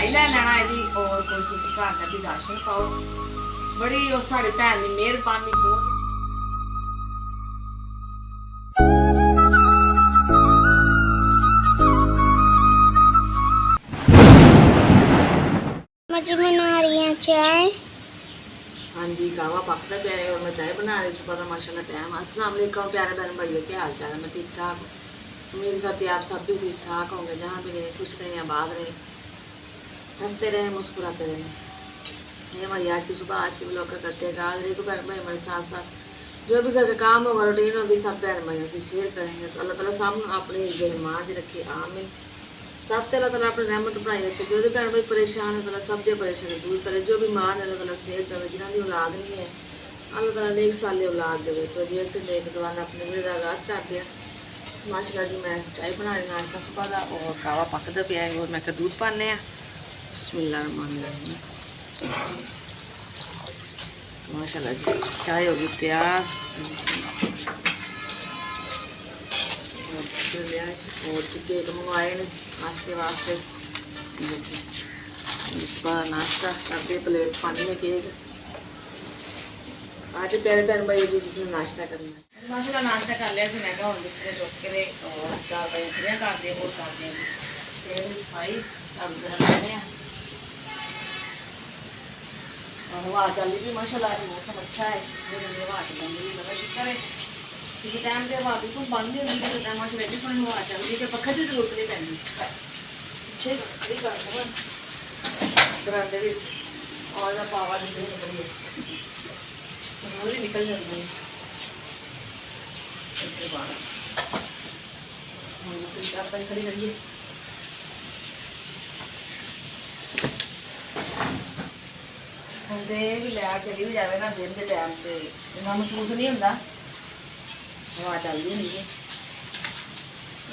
दवाई लै लैना एह्दी और कोई तुस घर दा भी राशन पाओ। बड़ी उस साढ़ी भैन दी मेहरबानी बहुत। मुझे बना रही है चाय। हाँ जी, कहवा पकता पिया है और मैं चाय बना रही। सुबह का माशाल्लाह टाइम। अस्सलाम वालेकुम प्यारे बहन भाइयों, क्या हाल चाल है? मैं ठीक ठाक हूँ, उम्मीद करती आप सब भी ठीक ठाक होंगे। जहाँ भी रहे खुश रहें, आबाद रहें, हंसते रहें, मुस्कुराते रहें। ये हमारी आज की सुबह, आज के ब्लॉग का करते हैं आज। देखो बहन भाई हमारे साथ साथ जो भी घर का काम होगा, रूटीन होगी, सब बहन भाइयों से शेयर करेंगे। तो अल्लाह ताला सामने अपने जहमाज रखे, आमीन। सब ते अल्लाह ताला अपनी रहमत बनाई रखे। जो भी भैन भाई परेशान है अल्लाह सब जो परेशानी दूर करे। जो बीमार है अल्लाह ताला सेहत देवे। जिन्हों की औलाद नहीं है अल्लाह ताला नेक साले औलाद देवे। तो जी ऐसे नेक दुआ ने अपने वीडियो का आगाज़ करते हैं। माशाल्लाह जी मैं चाय बना रही नाश्ता सुबह का और कावा पकता पिया है और मैं दूध पाने बिस्मिल्लाहिर्रहमानिर्रहीम। माशाल्लाह जी चाय हो गई तैयार और केक मंगवाए ने नाश्ते वास्ते। सुबह नाश्ता करके प्लेट पानी में केक। आज प्यारे भैन भाई जी जिसने नाश्ता करना है माशाल्लाह नाश्ता कर लिया। मैं क्या हम बिस्तरे चुक के और 4 बजे खड़ियाँ कर दिया और कर दिया सेब की सफाई झाड़ू लगाने और हवा चल रही माशाल्लाह। मौसम अच्छा है, हवा चल रही लगा शुक्र है। किसी टाइम से हवा बिल्कुल बंद नहीं होती, किसी टाइम माशाल्लाह एडी सोहनी हवा चल रही है कि पक्खे की जरूरत नहीं पैंदी। पिछे खड़ी कर सकन बरांडे और पावा निकल निकली भी निकल जाती है। खड़ी करिए हम तो भी लैट चली भी जाए ना दिन के टाइम से इतना महसूस नहीं होता, हवा चलती होंगी है।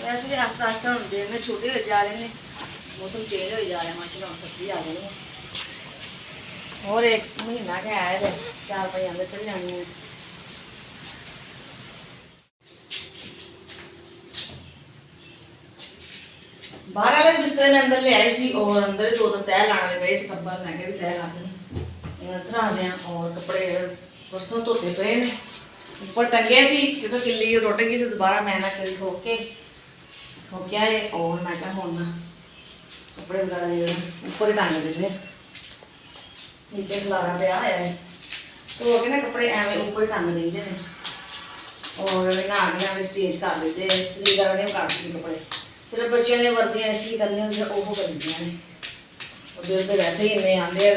वैसे भी आस्ता आस्ता हम दिन छोटे हो जा रहे हैं, मौसम चेंज हो जा रहा है माशाल्लाह। सर्दी आ गई है और एक महीना का है 4-5 अंदर चल जानी है। बाहर वाले बिस्तर में अंदर ले आई सी और अंदर ही 2 तह लाने पे इस कब्बा मैं भी तह ला दें रखा दें। और कपड़े परसों धोते पे ने ऊपर टंगे सी क्योंकि किली टुट गई से दोबारा मैं ना किली ठोक के ठोकिया है और मैं क्या हूँ ना कपड़े वगैरह ऊपर ही टांग देते नीचे खलारा पे आया है तो हो गए ना कपड़े एवं ऊपर ही टांग देते हैं और नहा के चेंज कर देते इस्त्री वगैरह नहीं करती कपड़े। सिर्फ बच्चों ने वर्दियाँ इस्त्री करनी होती वो कर दी और बिल तो वैसे ही इन्ने आते हैं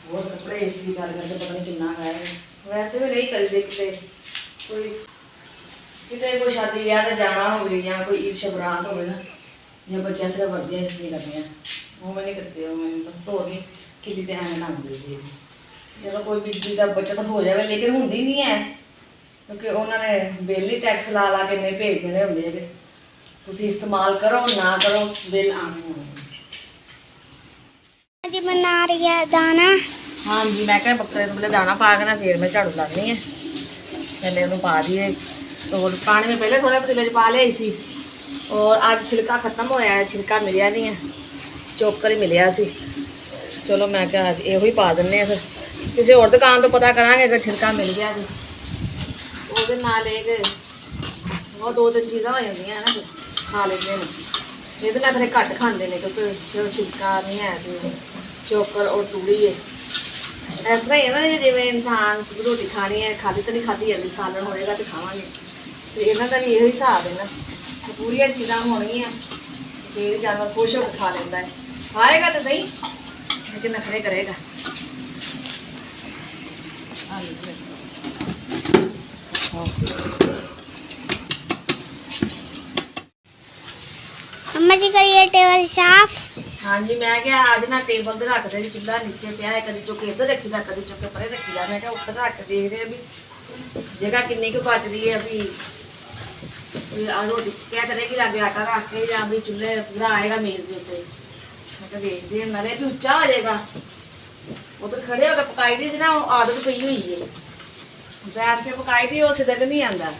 और कपड़े इस्त्री करके पता नहीं कितना है। वैसे भी नहीं करते कितने कोई शादी ब्याह से जाना हो या कोई ईद शबरात हो ना या बच्चे सिर्फ वर्दियाँ इस्त्री करनी वो मैं नहीं करती वो मैं बस धो के किली तो एवं ढंग देती है। चलो कोई बिजली का बचत हो जाए लेकिन होंगी नहीं है क्योंकि उन्होंने बिल ही टैक्स ला ला के नहीं भेज देने होंगे। तुसी इस्तेमाल करो ना करो बिल आने मुझे बना रही है दाना। हाँ जी मैं क्या बकरे पहले दाना पा के ना फिर मैं झाड़ू लानी है। पहले उन्होंने पा दिए और पानी में पहले थोड़ा पतीले पा लिया सी और आज छिलका खत्म होया है, छिलका मिलया नहीं है, चोकर ही मिलया सी। चलो मैं क्या आज यो ही पा दें फिर किसी और दुकान तो पता करांगे अगर छिलका मिल गया तो वो नाल एक वो 2-3 चीज़ा हो जाती है ना फिर खा लेते हैं। ये फिर घट खाते हैं क्योंकि जो छिलका नहीं है तो चोकर और तूड़ी है इस तरह ही है ना जिमें इंसान रोटी खानी है खाली तो नहीं खाती जाती सालन होएगा तो खावे तो इन्हों का भी यही हिसाब है ना तो पूरी चीज़ा होनिया फिर जानवर खुश होकर खा लेता है। खाएगा तो सही लेकिन नखरे करेगा। अम्मा जी करिए टेबल साफ। हाँ जी मैं क्या आज ना टेबल तो रख दे चूल्हा नीचे पिया है कभी चुके इधर रखी था कभी चुके परे रखी था। मैं क्या ऊपर रख के देख रहे अभी जगह किन्नी को बच रही है। अभी रोटी क्या करेगी लागे आटा रख के या अभी चूल्हे पूरा आएगा मेज के उत्ते मैं क्या देखते हैं नरे भी उच्चा हो जाएगा। उधर खड़े होकर पकाई दी ना आदत पई हुई है बैठ के पकाई दी वो सिदक नहीं आता।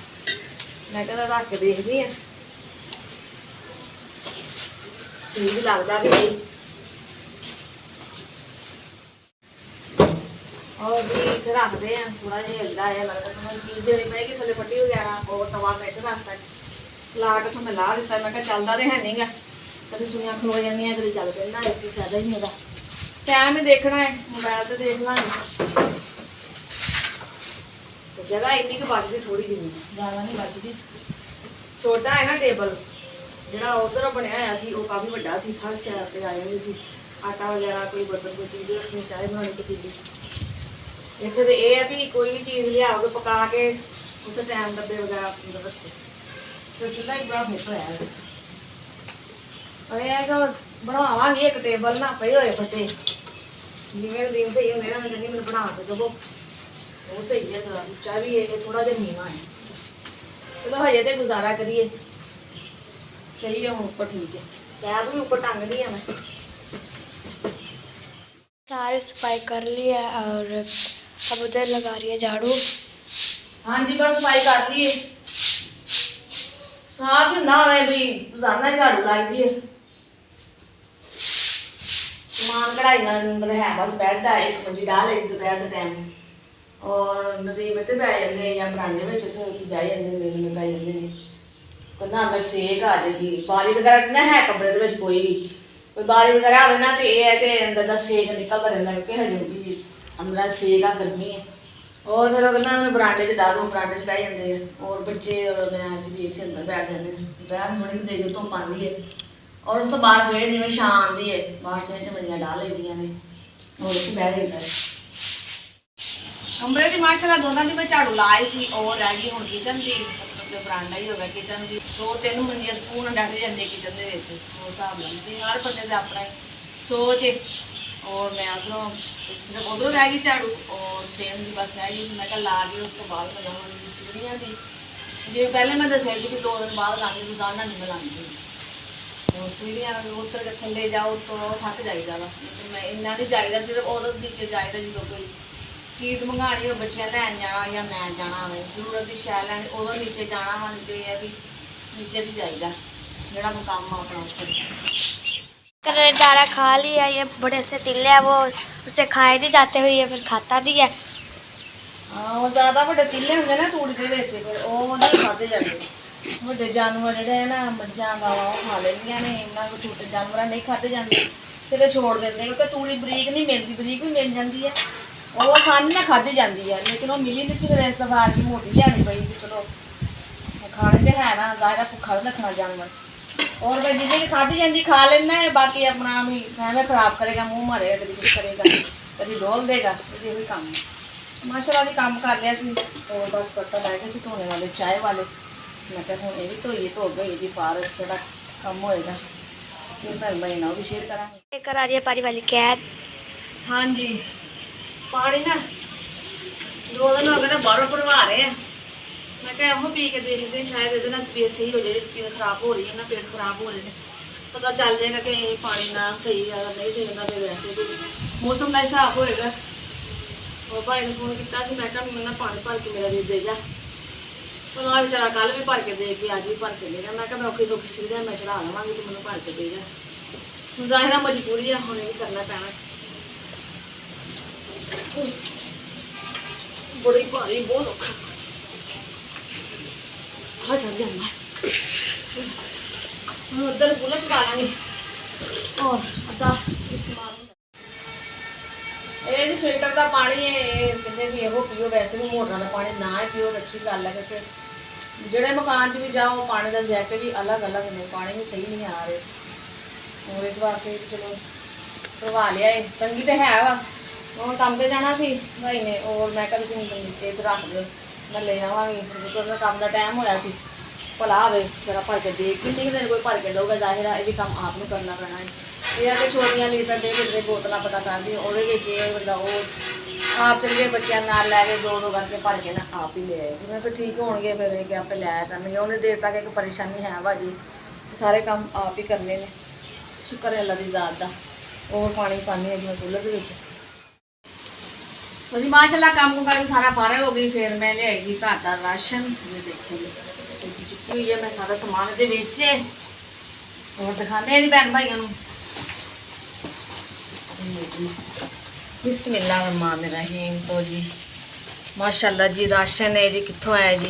मैं क्या रख के देखती है ठीक लगता कि नहीं और भी इतने रखते हैं, थोड़ा जिहा हिलदा है, लगता तो चीज़ देनी पेगी थले पट्टी वगैरह। और तवा मैं इत्थे रखता ला के तो मैं ला दिता, मैं चलता तो है नहीं गा, कभी सुनिया खलो जानिया कभी चल पैंदा, इतनी ज़्यादा ही नहीं होता। टाइम ही देखना है, मोबाइल से देख लाँगे। तो जगह इन्नी की बचती थोड़ी जी, ज़्यादा नहीं बचती। छोटा है ना टेबल, ਜਿਹੜਾ उधर बनया होया सी, वो काफ़ी ਵੱਡਾ सी, हर शहर से आ जाती सी आटा वगैरह, कोई बर्तन कोई चीज़ रखनी, चाय बनानी, पतीली। इतने तो यह है भी कोई भी चीज़ लियाओगे पका के उस टाइम डब्बे वगैरह अंदर रखो, तो चूल्हा ही बड़ा फिट होया है। और यह बनावांगे एक टेबल ना पे होए फटे, जिमें दिन सही होंगे ना, मैं कहनी मैंने बना के दो, वो सही है। थोड़ा उच्चा भी है, थोड़ा जिहा नीवा है। चलो हजे तो गुजारा करिए, सही है। हम ऊपर ठीक है, पैर भी ऊपर टांग दी है मैं। सारी सफाई कर ली है और अब उधर लगा रही है झाड़ू। हाँ जी, बस सफाई कर ली है। साफ ही ना मैं भी रोजाना झाड़ू लाई दी है। समान कढ़ाई ना मतलब है, बस बैठ है, एक मंजी डाल है दोपहर के टाइम, और नदी में तो बह जाते या बरांडे में बह जाते, नील में बह जाते हैं। कहना अंदर सेक आ जाएगी, बारी वगैरह ना है कमरे के कोई भी, कोई बारी वगैरह आवे ना, तो यह है कि अंदर का सेक निकलता रहता है, क्योंकि हजे भी अंदर सेक आ, गर्मी है। और फिर कहना मैं बरांडे च डालो, बरांडे च बह जाते हैं, और बच्चे और मैं ऐसे भी इतने अंदर बैठ जाते हैं। दोपहर थोड़ी देर जो धुप्प आती है, और उस तो बाद फिर जिवें शाम आती है, बाहर से मंजियां डाल लेंदियां ने, और उत्थे बह जाता है। कमरे की माशाल्लाह दोनों की मैं झाड़ू लाई सी, और रह गई हुण किचन की, मतलब बरांडा ही होगा किचन की। 2-3 मंजियां सकून डट जाते किचन के उस हिसाब नाल, हर बंदे का अपना सोच है। और मैं उधरों सिर्फ उधरों रह गई झाड़ू, और सेम की बस रह गई सी, मैं ला के उस तो बाद मैं लाऊंगी सीढ़ियाँ की। जिवें पहले मैं दस्सिया कि 2 दिन बाद लाँगी, रोजाना नहीं मैं लाँगी। और सीढ़ियाँ उतर के थले जाओ तो थक जाइदा वा, लेकिन मैं इन्ना नहीं जाइदा, सिर्फ उधर नीचे जाइदा जो कोई चीज़ मंगानी हो, बच्चे लैन जाना या मैं जाना हो, जरूरत की शै लैनी, उदों नीचे जाना वा, नहीं तो यह है भी नीचे भी जाइदा, जोड़ा कोई काम आ अपना। दारा खा लिया, ये बड़े से तिले है, वो उससे खाए नहीं जाते हुए, ये फिर खाता नहीं है। हाँ, वो ज़्यादा बड़े तिले होंगे ना तूड़ी के विच, फिर वो नहीं खाते जाते। ਵੱਡੇ जानवर ਜਿਹੜੇ ਹੈ ਨਾ, ਮੱਝਾਂ ਗਾਵਾਂ ਉਹ ਖਾ ਲੈਂਦੀਆਂ ਨੇ, ਇਹਨਾਂ ਕੋ ਛੋਟੇ ਜਾਨਵਰਾਂ ਨਹੀਂ ਖਾਦੇ ਜਾਂਦੇ, ਫਿਰ ਇਹ ਛੋੜ ਦਿੰਦੇ, ਕਿਉਂਕਿ ਤੂੜੀ ਬਰੀਕ ਨਹੀਂ ਮਿਲਦੀ, ਬਰੀਕ ਵੀ ਮਿਲ ਜਾਂਦੀ ਹੈ, ਉਹ ਆਸਾਨੀ ਨਾਲ ਖਾਧੀ ਜਾਂਦੀ ਹੈ, ਲੇਕਿਨ ਉਹ ਮਿਲੀ ਨਹੀਂ ਸੀ। ਫਿਰ ਇਸ ਵਾਰ ਦੀ ਮੋਟੀ ਲਿਆਣੀ ਪਈ ਵੀ ਚਲੋ ਖਾਣੇ ਤੇ ਹੈ ਨਾ, ਜ਼ਾਹਿਰ ਭੁੱਖਾ ਰੱਖਣਾ ਜਾਨਵਰ। और भाई जितने की खाती जाती खा लेना है, बाकी अपना भी हमें खराब करेगा, मुँह मारेगा, कभी कुछ करेगा, कभी डोल देगा, ये भी काम है। माशाल्लाह भी काम कर लिया सी, और बस बर्तन लै गए धोने वाले, चाय वाले। मैं क्या हूँ ये भी धोइए, धो गई जी पार, थोड़ा कम होएगा, फिर भैन भाई ना भी शेयर करा। लेकर आ रही है पारी वाली कैद। हाँ जी, पानी ना 2 दिन हो गए ना बाहरों भरवा रहे हैं। मैं क्या वो पी के देखते हैं, शायद ये ना तबीयत सही हो जाए, तबीयत खराब हो रही है ना, पेट खराब हो रहे हैं, पता चल जाएगा कि पानी ना सही है, अगर नहीं सही होता फिर वैसे भी मौसम का हिसाब होएगा। और भाई ने फोन किया, मैं क्या मैं ना पानी भर के मेरा दे जा, तो आ बेचारा कल भी भर के दे के अज भी भर के देगा। मैं क्या मैं औखी सौखी सीढ़ियाँ मैं चढ़ा लवांगी, तो मैंने भर के दे जा। हम जाहिर मजबूरी है, हमें भी करना पैना, बड़ी भारी बहुत औखा चढ़ जाना। हम उधर बुलेट चुका लेंगे, और अद्धा इस्तेमाल ये फिल्टर का पानी है, कहते भी वो पियो, वैसे भी मोटर का पानी ना ही पियो, अच्छी गल है, क्योंकि जोड़े मकान च भी जाओ पानी का जैक भी अलग अलग ने, पानी भी सही नहीं आ रहे, और इस वास्ते चलो भरवा लिया है। तंगी तो है वा, हम काम पर जाना सी भाई ने, और मैं क्या तुम नीचे रख दो, मैं ले आवाँगी, क्योंकि काम का टाइम होया सी, भला आवे जरा भर के दे, कि देर कोई भर के दूगा, जाहिर है ये भी काम आप करना पैना है। ये कि छोटिया लीटर 1.5 लीटर बोतल पता कर दी, वो बंदा वो आप चल गए बच्चों नाल लैके 2-2 करके भर के ना आप ही ले आए, जिवें फिर ठीक हो गए, फिर कि आप लिया करनगे, उन्हें देर तक एक परेशानी है भाजी, सारे काम आप ही करने ने। शुक्र है अल्लाह दी ज़ात दा। और पानी पानी है जिवें कूलर के, तो जी माशाल्लाह काम को करके सारा फारग हो गई। फिर मैं ले आई घर का राशन, ये देखिए चुकी हुई है, मैं सारा समान ये बेचे, और दिखाने नहीं भैन भाइयों बिस्मिल्लाहिर्रहमानिर्रहीम। तो जी माशाल्लाह जी राशन है जी, कित्थों आया जी,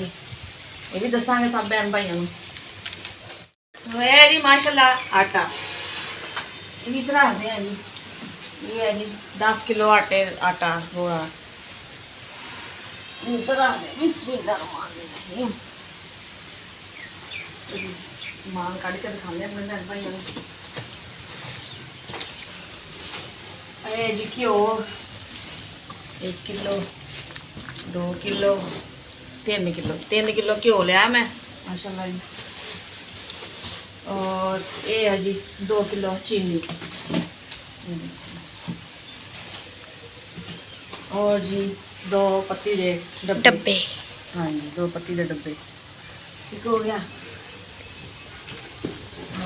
ये भी दसांगे सब बहन भाइयों को। है जी माशाल्लाह आटा, ये भी इधर रखते हैं जी। ये है जी 10 किलो आटा बोरा इधर रखते हैं। बिस्मिल्लाहिर्रहमानिर्रहीम। तो जी समान कढ़ के दिखाने अपने बहन भाइयों को। ये जी घ्यो 1 किलो 2 किलो 3 किलो घ्यो लिया मैं माशाल्लाह जी। और ये है जी 2 किलो चीनी, और जी 2 पत्ती दे डब्बे। हाँ जी 2 पत्ती दे डब्बे, ठीक हो गया।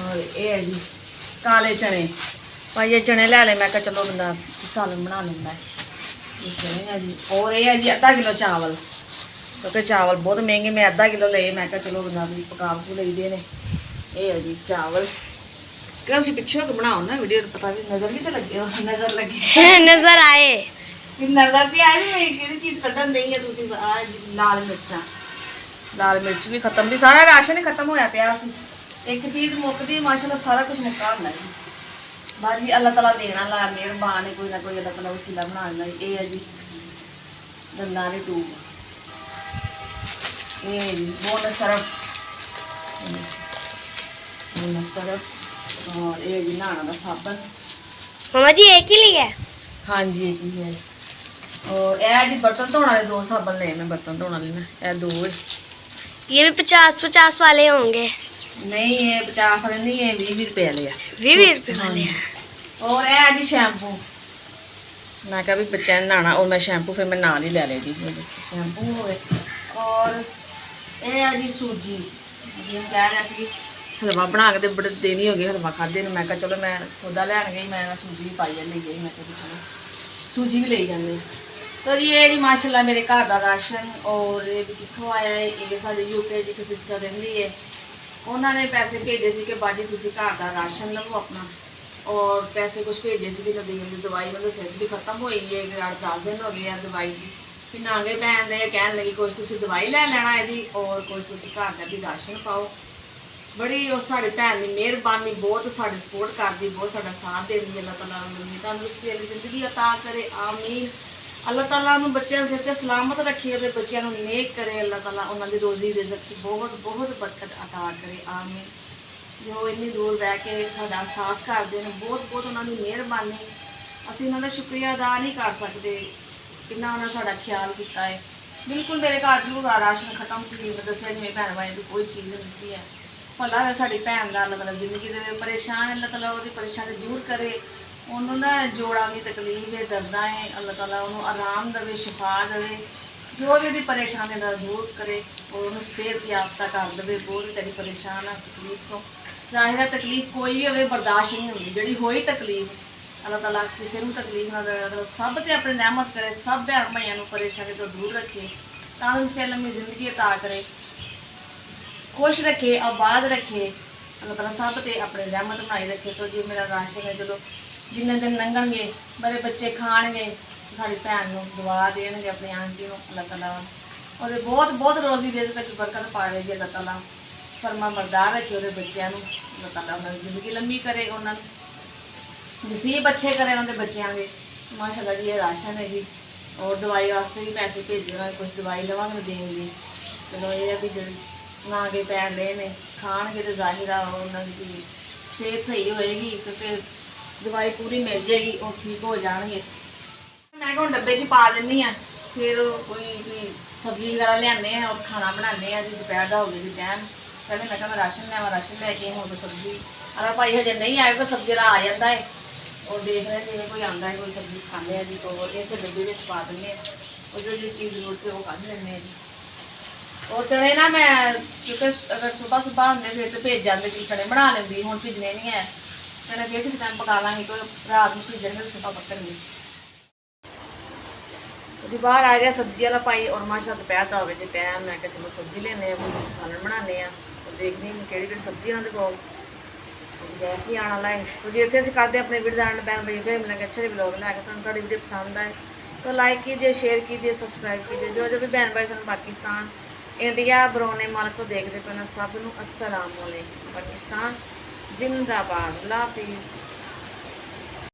और ये है जी काले चने, भाई ये चने ले ले, मैं कहा चलो बंदा सालन बना लेंदा है। ये चने है जी। और ये है जी आधा किलो चावल, क्योंकि चावल बहुत महंगे, मैं आधा किलो ले, मैं कहा चलो बंदा भी पका के लेते हैं। ये है जी चावल, क्या उसी पिछे होकर बनाओ ना वीडियो, पता भी नज़र भी तो लगे हो, नज़र लगे नजर आए नज़र तो आए भी मैं कि चीज़ कटन दी है। तुसी लाल मिर्च भी खत्म, भी सारा राशन ही खत्म होया पिया सी। एक चीज़ मुकदी माशाल्लाह सारा कुछ मुक्का होंदा जी। बाजी अल्लाह ताला देना ला मेहरबान है, कोई ना कोई अल्लाह ताला वसीला बना देना। ये है जी दंदां दी टूब, ये जी बोनस सरफ, और ये जी नहाना दा साबन। मामा जी एक ही लिया है? हाँ जी एक ही है। और यह जी बर्तन धोने वाले 2 साबन ले मैं, बर्तन धोने वाले ना यह 2 है। ये भी 50-50 वाले होंगे? नहीं ये 50 वाले नहीं है, 20 रुपये वाले है। 20 रुपये वाले हैं। और यह जी शैम्पू, मैं कहा भी बच्चे ने नहाना, और मैं शैम्पू फिर मैं नाल ही ले ले जी, शैम्पू हो गए। और यह है जी सूजी, जी हम कह रहे थे हलवा बना के बड़े दिन ही हो गए हलवा खादे, मैं कहा चलो मैं सौदा लैन गई, मैं सूजी भी पाई ले गई, मैं कहा चलो सूजी भी ले जाने। तो ये जी माशाल्लाह मेरे घर का राशन। और ये भी कितों आया है, ये साढ़े यूके जी की सिस्टर रही है, उन्होंने पैसे भेजे थे कि बाजी तुम घर का राशन लवो अपना, और पैसे कुछ भेजे से भी नदीम की दवाई मतलब दसिया भी खत्म हो गई है, 8-10 दिन हो गए हैं दवाई की। फिर नागे भैन ने कह लगी कुछ तुम दवाई लै लेना यदि, और कुछ तुम घर का भी राशन पाओ। बड़ी उस साड़ी भैन की मेहरबानी, बहुत साड़ी सपोर्ट करती, बहुत साड़ा साथ देती। अल्लाह ताला लंबी तंदुरुस्ती वाली जिंदगी अता करे, आमीन। अल्लाह ताला उन्होंने बच्चों सिर ते सलामत रखे, और बच्चों को नेक करे। अल्लाह ताला उन्होंने रोजी रिज़्क की बहुत बहुत बरकत अता करे, आमीन। जो इन्नी दूर बह के साडा एहसास करते हैं, बहुत बहुत उन्होंने मेहरबानी, असीं उन्होंने शुक्रिया अदा नहीं कर सकते कितना उन्होंने साडा ख्याल किया है। बिल्कुल मेरे घर भी पूरा राशन खत्म से, मैं दसिया मेरे भैन भाई की कोई चीज़ नहीं सी है। भला है साड़ी भैन का, अल्लाह ताला जिंदगी दे, परेशान अल्लाह ताला वो परेशानी दूर करे। उन्होंने ना जोड़ा की तकलीफ है, दर्दा है, अल्लाह ताला उन्होंने आराम दे, शिफा दे, जो भी उसकी परेशानी का दूर करे, और उन्होंने सेहत याफ्ता कर दे। बहुत बेचारी परेशान है तकलीफ तो, जाहिर है तकलीफ कोई भी हो बर्दाश्त नहीं होती, जी हुई तकलीफ अल्लाह ताला किसी को तकलीफ ना दे, सब ते अपनी रहमत करे, सब भैन भाइयों को परेशानी तो दूर रखे, तंदुरुस्ती लम्बी जिंदगी अता करे, खुश रखे, आबाद रखे। अल्लाह ताला सब ते अपनी रहमत बनाई रखे। तो जी मेरा राशन है, चलो जिन्ने दिन लंघणगे मेरे बच्चे खाणगे, साड़ी भैन को दुआ देणगे, अपनी आंटी को अल्लाह ताला और बहुत बहुत रोजी दे सके, बरकत पावे जी। अल्लाह ताला फरमा बरदार रखे और बच्चों को, अल्लाह ताला उन्होंने जिंदगी लंबी करे, उन्होंने नसीब अच्छे करे उन्होंने बच्चों के। माशाल्लाह जी ये राशन है जी। और दवाई वास्ते भी पैसे भेजे, उन्होंने कुछ दवाई लवांगे देंगे। चलो ये भी जो नागे पैन रहे ने खाणगे तो जाहिर है उन्होंने भी सेहत सही होएगी, क्योंकि दवाई पूरी मिल जाएगी, और ठीक हो जाएंगे। मैं हम डब्बे च पा देनी हाँ, फिर कोई भी सब्जी वगैरह लियाने और खाना बनाने जी। दोपहर का हो गया जी टाइम, पहले मैं मैं राशन लिया, राशन लैके हो तो सब्जी अगर भाई हजे नहीं आए तो सब्जी वाला आ जाता है, और देख रहे जिन्हें कोई आता है कोई सब्जी खाने हैं जी, तो इस डब्बे में पा देंगे, और जो जो चीज़ जरूरत है वो कढ़ लेंगे जी। और चने ना मैं क्योंकि अगर सुबह सुबह होंगे फिर तो भेज जाते जी, चने बना लेंदी, हूँ भिजने नहीं है चने, फिर किसी टाइम पका लाँगी, कोई रात में भिजने सुबह पकड़ेंगे। तो बाहर आ गया सब्जी वाला भाई, और माशा दोपहर का हो गया जी टाइम, मैं चलो सब्जी लेने सालन बनाने, और देखने कि सब्जी इन्होंने को गैस भी आने वाला है। तो जी इतने करते अपने वीडियो का पैन भाई फिर मिलेंगे अच्छे ब्लॉग लैके। तो साड़ी वीडियो पसंद आए तो लाइक कीजिए, शेयर कीजिए, सब्सक्राइब कीजिए। जो जो भी बहन भाई सन पाकिस्तान इंडिया बरौने मार्ग तो देखते पे ना सब नूं अस्सलाम वालेकुम। पाकिस्तान जिंदाबाद। अल्लाह हाफिज़।